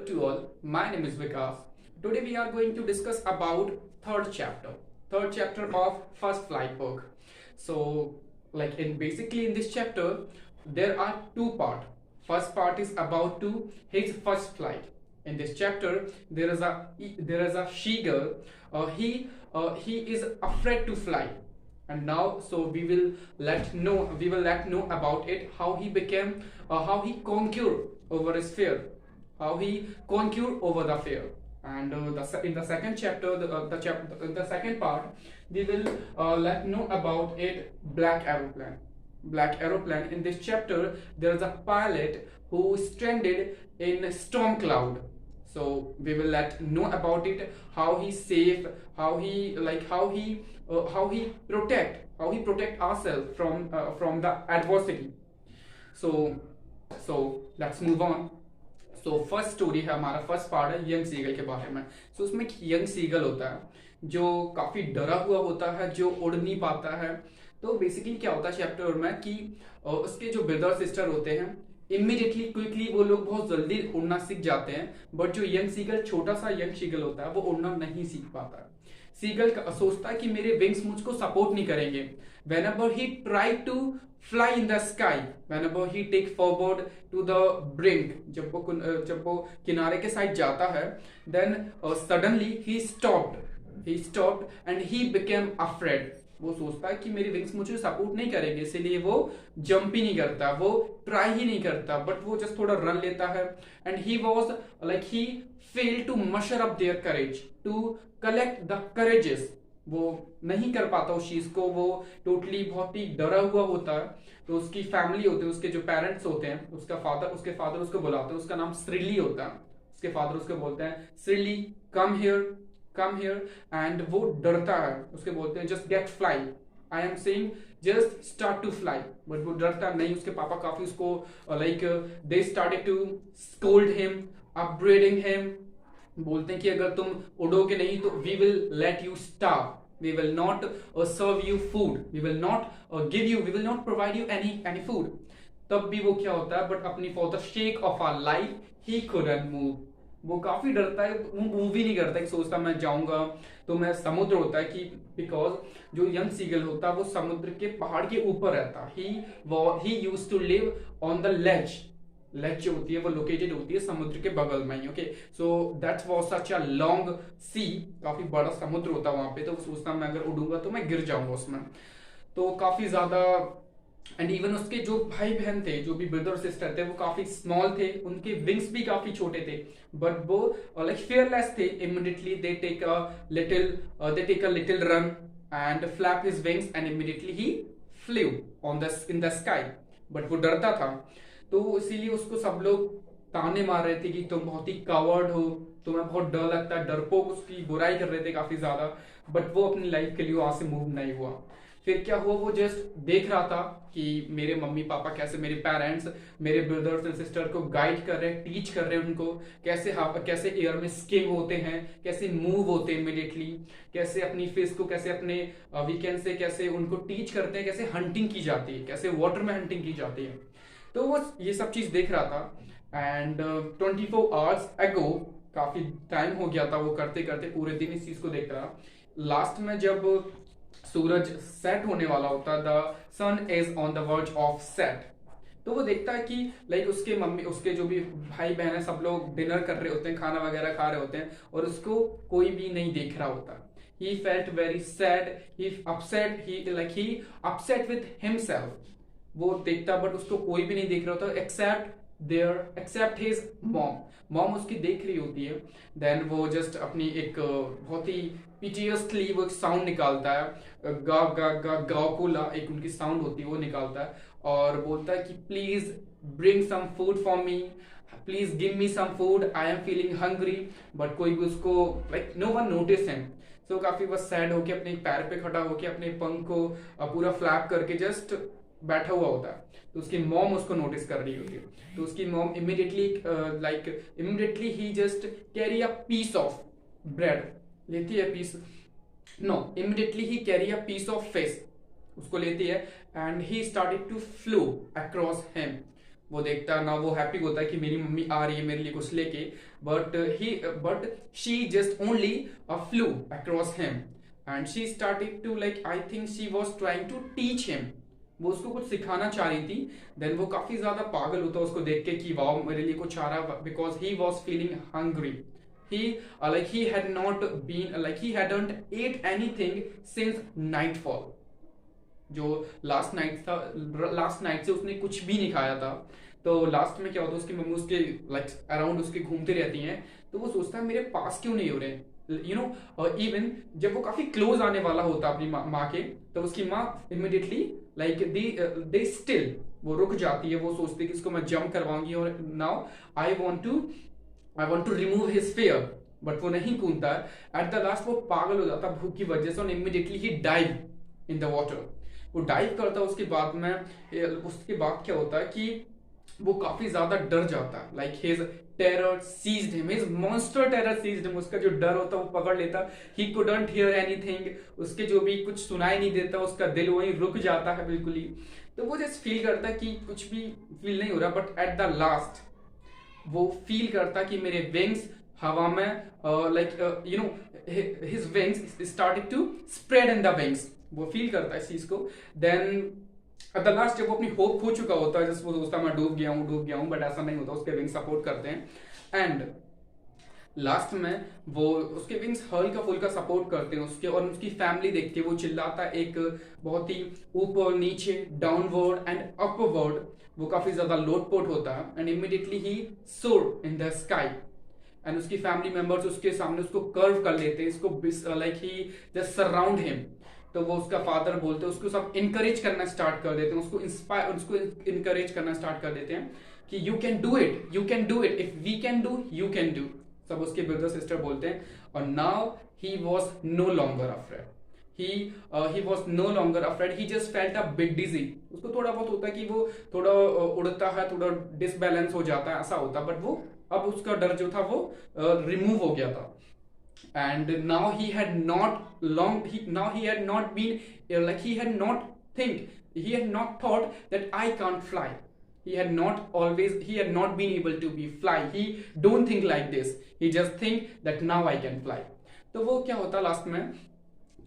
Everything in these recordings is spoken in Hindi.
To all, my name is Vikas. Today we are going to discuss about third chapter of First Flight book. So, like in basically in this chapter, there are two part. First part is about to his first flight. In this chapter, there is a Seagull. He is afraid to fly, and now so we will let know about it, how he became, how he conquered over his fear, how he conquered over the fear. And in the second chapter, the second part, we will let know about it, black aeroplane. In this chapter, there is a pilot who stranded in storm cloud. So we will let know about it, how he safe, how he protect ourselves from the adversity. So so let's move on. So first story है, हमारा फर्स्ट पार्ट है यंग सीगल के बारे में. सो उसमें एक यंग सीगल होता है जो काफी डरा हुआ होता है, जो उड़ नहीं पाता है. तो बेसिकली क्या होता है चैप्टर में कि उसके जो ब्रदर सिस्टर होते हैं, इमीडिएटली क्विकली वो लोग बहुत जल्दी उड़ना सीख जाते हैं. बट जो यंग सीगल, छोटा सा यंग सीगल होता है, वो उड़ना नहीं सीख पाता है. सीगल सोचता है कि मेरे विंग्स मुझको सपोर्ट नहीं करेंगे. whenever he try to fly in the sky, whenever he take forward to the brink, जब वो किनारे के साइड जाता है, then suddenly he stopped and he became afraid. वो सोचता है कि मेरी विंग्स मुझे सपोर्ट नहीं करेंगे, इसीलिए वो जंप ही नहीं करता, वो ट्राई ही नहीं करता, बट वो जस्ट थोड़ा रन लेता है. And he failed to muster up their courage, to collect the courages. वो नहीं कर पाता उस चीज को, वो टोटली बहुत ही डरा हुआ होता है. तो उसकी फैमिली होती है, उसके जो पेरेंट्स होते हैं, उसके फादर उसको बुलाते हैं, उसका नाम श्रीली होता है. उसके फादर उसको बोलते हैं, श्रीली कम हियर. एंड वो डरता है, उसके बोलते हैं just get fly, I am saying just start to fly. But वो डरता नहीं. उसके पापा काफी उसको they started to scold him, upbraiding him. बोलते हैं कि अगर तुम उड़ोगे नहीं तो we will let you starve, we will not serve you food, we will not provide you any food. तब भी वो क्या होता है, बट अपनी for the sake of our life he couldn't move. वो काफी डरता है, वो मूव ही नहीं करता, कि सोचता मैं जाऊंगा तो मैं समुद्र होता है कि बिकॉज जो यंग सीगल होता है वो समुद्र के पहाड़ के ऊपर रहता. He used to live on the ledge जो होती है वो लोकेटेड होती है समुद्र के बगल में ही. Okay, so that was such a long sea, काफी बड़ा समुद्र होता है वहां पे. तो वो सोचता मैं अगर उड़ूंगा तो मैं गिर जाऊंगा उसमें. तो काफी ज्यादा. एंड इवन उसके जो भाई बहन थे, जो भी ब्रदर सिस्टर थे, वो काफी स्मॉल थे, उनके विंग्स भी काफी छोटे थे, बट वो fearless थे. Immediately they take a little run and flap his wings and immediately he flew in the sky. But वो डरता था, तो इसीलिए उसको सब लोग ताने मार रहे थे कि तुम बहुत ही कावर्ड हो, तुम्हें बहुत डर लगता है, डरपोक उसकी बुराई कर रहे थे काफी ज्यादा. बट वो अपनी लाइफ के लिए वहां से मूव नहीं हुआ. फिर क्या हुआ, वो जस्ट देख रहा था कि मेरे मम्मी पापा कैसे, मेरे पेरेंट्स मेरे ब्रदर्स एंड सिस्टर को गाइड कर रहे हैं, टीच कर रहे हैं उनको कैसे एयर में स्किम होते हैं, कैसे मूव होते हैं इमीडिएटली, कैसे अपनी फिश को, कैसे अपने वीकेंड से कैसे उनको टीच करते हैं, कैसे हंटिंग की जाती है, कैसे वाटर में हंटिंग की जाती है. तो वो ये सब चीज देख रहा था. एंड 24 आवर्स अगो, काफी टाइम हो गया था वो करते करते, पूरे दिन इस चीज को देख रहा. लास्ट में जब सूरज सेट होने वाला होता, the sun is on the verge of set, तो वो देखता है कि उसके जो भी भाई बहन है, सब लोग डिनर कर रहे होते हैं, खाना वगैरह खा रहे होते हैं, और उसको कोई भी नहीं देख रहा होता. He felt very sad, he upset with himself. वो देखता, बट उसको कोई भी नहीं देख रहा होता एक्सेप्ट हिज मॉम उसकी देख रही होती है. देन वो जस्ट अपनी एक बहुत ही पिटियसली वो एक साउंड निकालता है, गा गा गा गाकुला एक उनकी साउंड होती है, वो निकालता है और बोलता है कि please bring some food for me, please give me some food, I am feeling hungry. But कोई भी उसको no one notice him. So काफी बस सैड होके अपने पैर पे खड़ा होके अपने पंख को पूरा फ्लैप करके जस्ट बैठा हुआ होता है. तो उसकी मॉम उसको नोटिस कर रही होती है. तो उसकी मॉम इमीडिएटली ही just carry a piece of bread, लेती है पीस, नो इमीडिएटली ही carry a piece of fish, उसको लेती है. And he started to flow across him. वो देखता है ना, वो हैप्पी होता है कि मेरी मम्मी आ रही है मेरे लिए कुछ लेके, but she just only flew across him and she started to like, I think she was trying to teach him, वो उसको कुछ सिखाना चाह रही थी। देन वो काफी ज्यादा पागल होता है उसको देख के कि वाओ मेरे लिए कुछ आ रहा, because he was feeling hungry. he he had not been he hadn't ate anything since nightfall। जो लास्ट नाइट से उसने कुछ भी नहीं खाया था। तो लास्ट में क्या होता है, उसकी मम्मी उसके अराउंड उसके घूमती रहती हैं, तो वो सोचता है मेरे पास क्यों नहीं हो रहे, इवन जब वो काफी क्लोज आने वाला होता है अपनी माँ के, तो उसकी माँ इमिडिएटली दे स्टिल, वो रुक जाती है, वो सोचती है कि इसको मैं जंप करवाऊंगी और now I want to remove his fear, but वो नहीं कूदता है। एट द लास्ट वो पागल हो जाता भूख की वजह से और immediately he dive in the water. वो डाइव करता है, उसके बाद क्या होता है कि वो काफी ज्यादा डर जाता है, like his terror seized him, his monster terror seized him, उसका जो डर होता है वो पकड़ लेता। ही कुडंट हियर एनीथिंग, उसके जो भी कुछ सुनाई नहीं देता, उसका दिल वहीं रुक जाता है बिल्कुल ही। तो वो जस्ट फील करता है कि कुछ भी फील नहीं हो रहा, बट एट द लास्ट वो फील करता कि मेरे विंग्स हवा में his wings started to spread in the wings, वो फील करता है इस चीज को। देन एट द लास्ट जब वो अपनी होप खो चुका होता है, जैसे वो सोचता मैं डूब गया हूं, बट ऐसा नहीं होता, उसके विंग्स सपोर्ट करते हैं। एंड लास्ट में वो उसके विंग्स हल्का फुल्का सपोर्ट करते हैं उसके, और उसकी फैमिली देखती है, वो चिल्लाता है एक बहुत ही ऊपर नीचे, डाउनवर्ड एंड अपवर्ड, वो काफी ज्यादा लोटपोट होता है। एंड इमीडिएटली ही सोर इन द स्काई एंड उसकी फैमिली मेंबर्स उसके सामने उसको कर्व कर लेते हैं, इसको like he just surround him. तो वो उसका फादर बोलते हैं, उसको सब इंकरेज करना स्टार्ट कर देते हैं, उसको इंकरेज करना स्टार्ट कर देते हैं कि you can do it, if we can do you can do, सब उसके ब्रदर सिस्टर बोलते हैं। और now he was no longer afraid, he was no longer afraid, he just felt a bit dizzy। उसको थोड़ा बहुत होता है कि वो थोड़ा उड़ता है, थोड़ा डिसबैलेंस हो जाता है, ऐसा होता है, बट वो अब उसका डर जो था वो रिमूव हो गया था। And now he had not thought that I can't fly, he had not been able to be fly, he don't think like this, he just think that now I can fly। तो वो क्या होता लास्ट में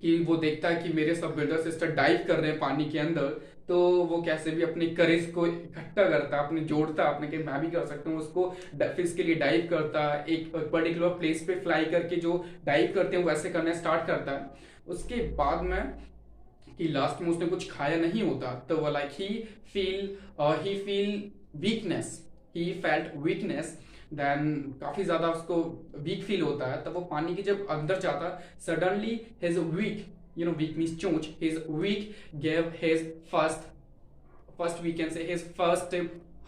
कि वो देखता है कि मेरे सब ब्रदर सिस्टर डाइव कर रहे हैं पानी के अंदर, तो वो कैसे भी अपनी करेज को इकट्ठा करता है, अपने जोड़ता है अपने कि मैं भी कर सकता हूँ, उसको फिर इसके लिए डाइव करता है, एक पर्टिकुलर प्लेस पे फ्लाई करके जो डाइव करते हैं वैसे करना स्टार्ट करता है। उसके बाद में कि लास्ट में उसने कुछ खाया नहीं होता, तो वो like he feel weakness, then काफी ज्यादा उसको वीक फील होता है। तब वो पानी के जब अंदर जाता, suddenly his weak weak means चोंच, his weak gave his first we can say his first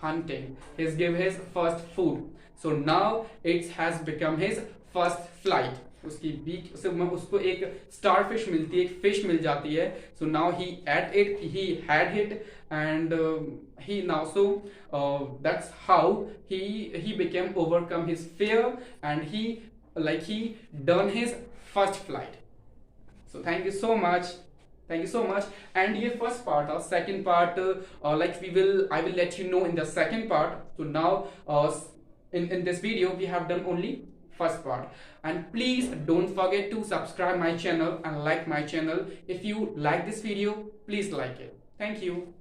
hunting, gave his first food, so now it has become his first flight। उसकी बीक से उसको एक स्टारफिश मिलती है, एक फिश मिल जाती है। So now he had it and he now so that's how he became overcome his fear and he done his first flight। So thank you so much and ये first part और second part I will let you know in the second part। So now in this video we have done only first part, and please don't forget to subscribe my channel and like my channel। If you like this video, please like it। Thank you।